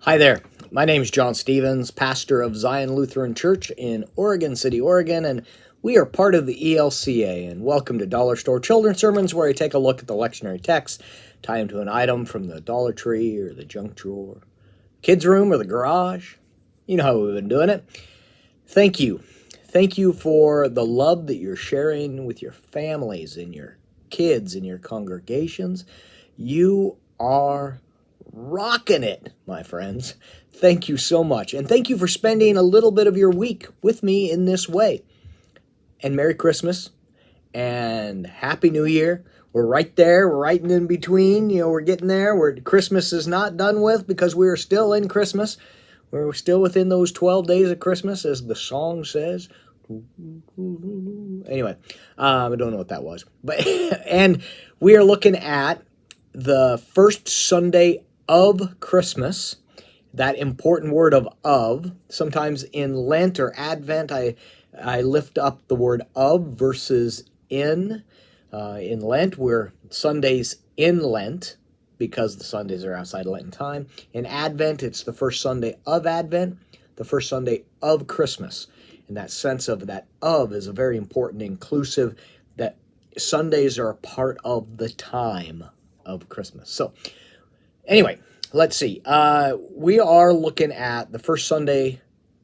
Hi there. My name is John Stevens, pastor of Zion Lutheran Church in Oregon City, Oregon, and we are part of the ELCA. And welcome to Dollar Store Children's Sermons, where I take a look at the lectionary text, tie them to an item from the Dollar Tree or the junk drawer, kids' room or the garage. You know how we've been doing it. Thank you. Thank you for the love that you're sharing with your families and your kids and your congregations. You are rocking it, my friends. Thank you so much. And thank you for spending a little bit of your week with me in this way. And Merry Christmas and Happy New Year. We're right there. We're right in between. We're getting there. Christmas is not done with because we are still in Christmas. We're still within those 12 days of Christmas, as the song says. Anyway, I don't know what that was. And we are looking at the first Sunday of Christmas, that important word of. Sometimes in Lent or Advent, I lift up the word of versus in. In Lent, we're Sundays in Lent because the Sundays are outside Lenten time. In Advent, it's the first Sunday of Advent, the first Sunday of Christmas. And that sense of that of is a very important inclusive, that Sundays are a part of the time of Christmas. So anyway, let's see. We are looking at the first Sunday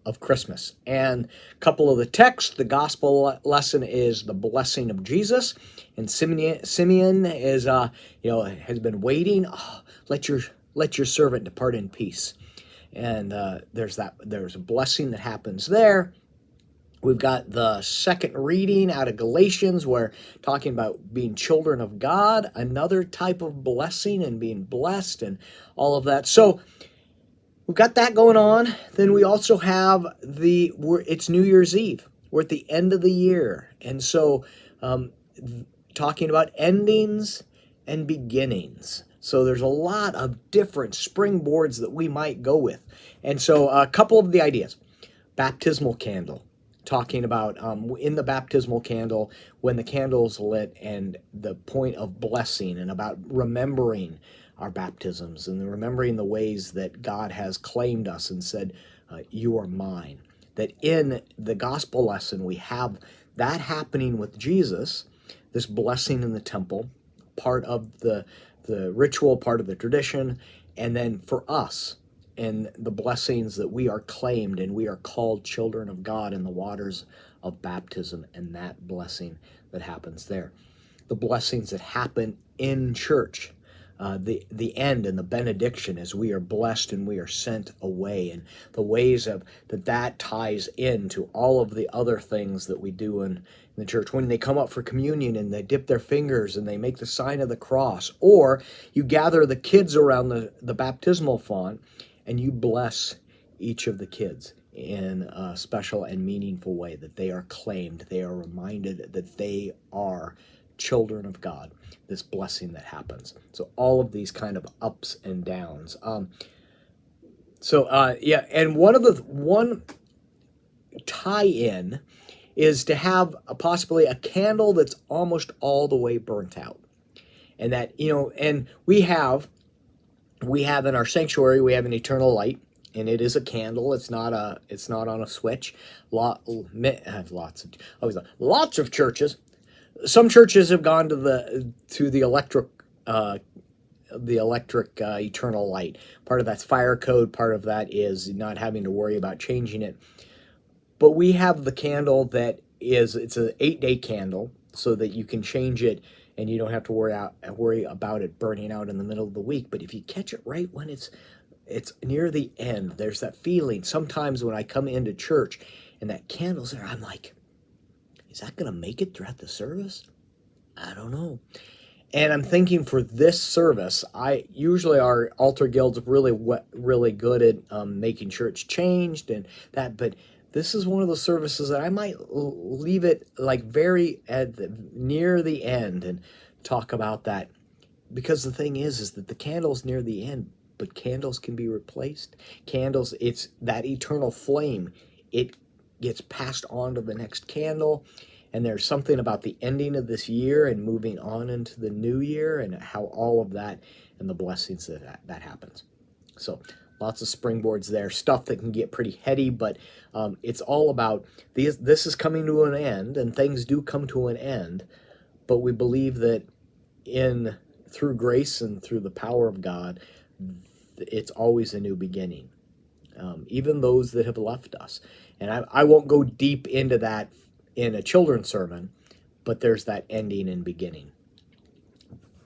of Christmas, and a couple of the texts. The gospel lesson is the blessing of Jesus, and Simeon is has been waiting. Oh, let your servant depart in peace, and there's a blessing that happens there. We've got the second reading out of Galatians, where talking about being children of God, another type of blessing and being blessed and all of that. So we've got that going on. Then we also have it's New Year's Eve. We're at the end of the year. And so talking about endings and beginnings. So there's a lot of different springboards that we might go with. And so a couple of the ideas. Baptismal candle. Talking about in the baptismal candle, when the candle's lit, and the point of blessing, and about remembering our baptisms and remembering the ways that God has claimed us and said, you are mine. That in the gospel lesson, we have that happening with Jesus, this blessing in the temple, part of the ritual, part of the tradition, and then for us, and the blessings that we are claimed and we are called children of God in the waters of baptism, and that blessing that happens there. The blessings that happen in church, the end and the benediction as we are blessed and we are sent away, and the ways of that ties into all of the other things that we do in the church. When they come up for communion and they dip their fingers and they make the sign of the cross, or you gather the kids around the baptismal font and you bless each of the kids in a special and meaningful way, that they are claimed, they are reminded that they are children of God, this blessing that happens. So all of these kind of ups and downs. And one tie-in is to have possibly a candle that's almost all the way burnt out. And that, and we have in our sanctuary, we have an eternal light, and it is a candle. It's not on a switch. Lots of churches. Some churches have gone to the electric eternal light. Part of that's fire code. Part of that is not having to worry about changing it. But we have the candle it's an 8-day candle, so that you can change it and you don't have to worry about it burning out in the middle of the week. But if you catch it right when it's near the end, there's that feeling. Sometimes when I come into church and that candle's there, I'm like, is that going to make it throughout the service? I don't know. And I'm thinking for this service, usually our altar guild's really good at making sure it's changed and that, but this is one of the services that I might leave it like near the end and talk about that. Because the thing is that the candle's near the end, but candles can be replaced. Candles, it's that eternal flame. It gets passed on to the next candle. And there's something about the ending of this year and moving on into the new year, and how all of that and the blessings that happens. So Lots of springboards there, stuff that can get pretty heady, but it's all about this is coming to an end, and things do come to an end, but we believe that through grace and through the power of God, it's always a new beginning. Even those that have left us. And I won't go deep into that in a children's sermon, but there's that ending and beginning.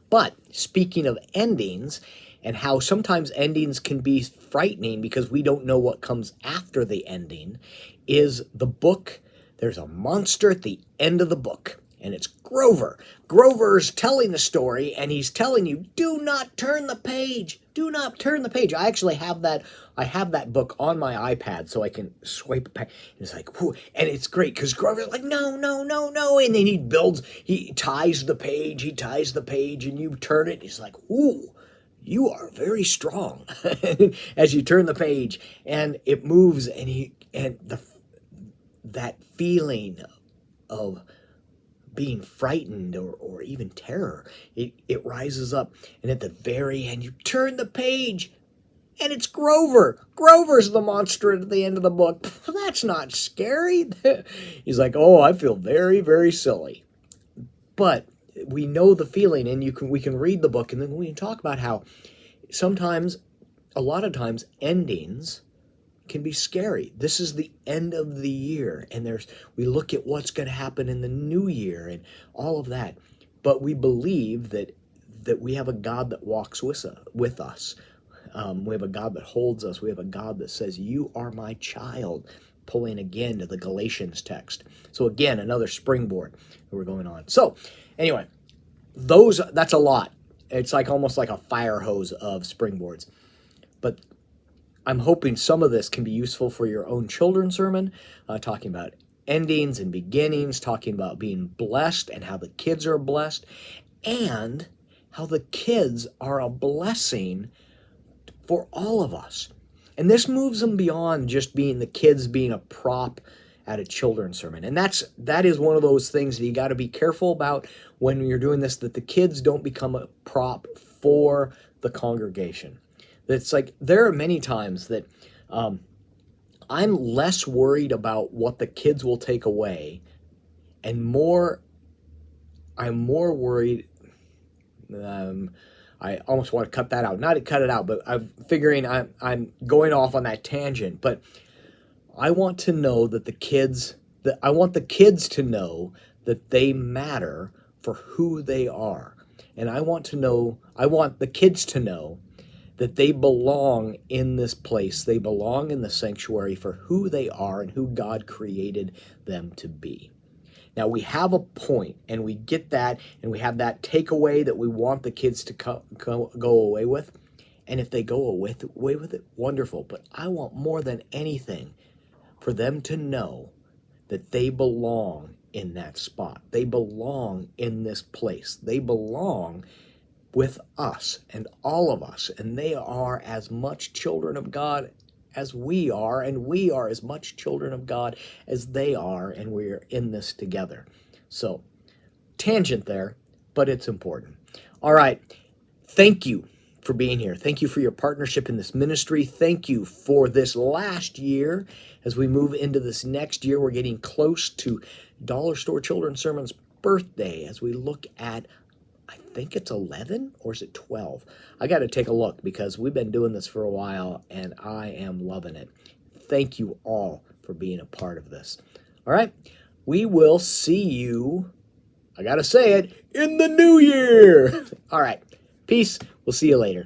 But speaking of endings, and how sometimes endings can be frightening because we don't know what comes after the ending, is the book. There's a monster at the end of the book, and it's Grover. Grover's telling the story, and he's telling you, do not turn the page. Do not turn the page. I actually have that. I have that book on my iPad so I can swipe it back. And it's like, whoo, and it's great because Grover's like, no, no, no, no. And then he ties the page, and you turn it. And he's like, ooh, you are very strong. As you turn the page, and it moves, that feeling of being frightened or even terror, it rises up, and at the very end you turn the page and it's Grover. Grover's the monster at the end of the book. That's not scary. He's like, oh, I feel very, very silly. But we know the feeling, and we can read the book, and then we can talk about how a lot of times endings can be scary. This is the end of the year, and we look at what's going to happen in the new year and all of that. But we believe that we have a God that walks with us. We have a God that holds us. We have a God that says, you are my child, pulling again to the Galatians text. So again, another springboard that we're going on. So anyway, that's a lot. It's like almost like a fire hose of springboards. But I'm hoping some of this can be useful for your own children's sermon, talking about endings and beginnings, talking about being blessed and how the kids are blessed, and how the kids are a blessing for all of us. And this moves them beyond just the kids being a prop at a children's sermon. And that is one of those things that you got to be careful about when you're doing this, that the kids don't become a prop for the congregation. It's like there are many times that I'm less worried about what the kids will take away, and I'm more worried. I almost want to cut that out. Not to cut it out, but I'm figuring I'm going off on that tangent. But I want to know I want the kids to know that they matter for who they are. And I want the kids to know that they belong in this place. They belong in the sanctuary for who they are and who God created them to be. Now, we have a point, and we get that, and we have that takeaway that we want the kids to go away with. And if they go away with it, wonderful. But I want more than anything for them to know that they belong in that spot. They belong in this place. They belong with us and all of us, and they are as much children of God as we are, and we are as much children of God as they are, and we're in this together. So, tangent there, but it's important. All right, thank you for being here. Thank you for your partnership in this ministry. Thank you for this last year. As we move into this next year, we're getting close to Dollar Store Children's Sermon's birthday as we look at, I think it's 11 or is it 12? I got to take a look because we've been doing this for a while and I am loving it. Thank you all for being a part of this. All right, we will see you, I got to say it, in the new year. All right, peace. We'll see you later.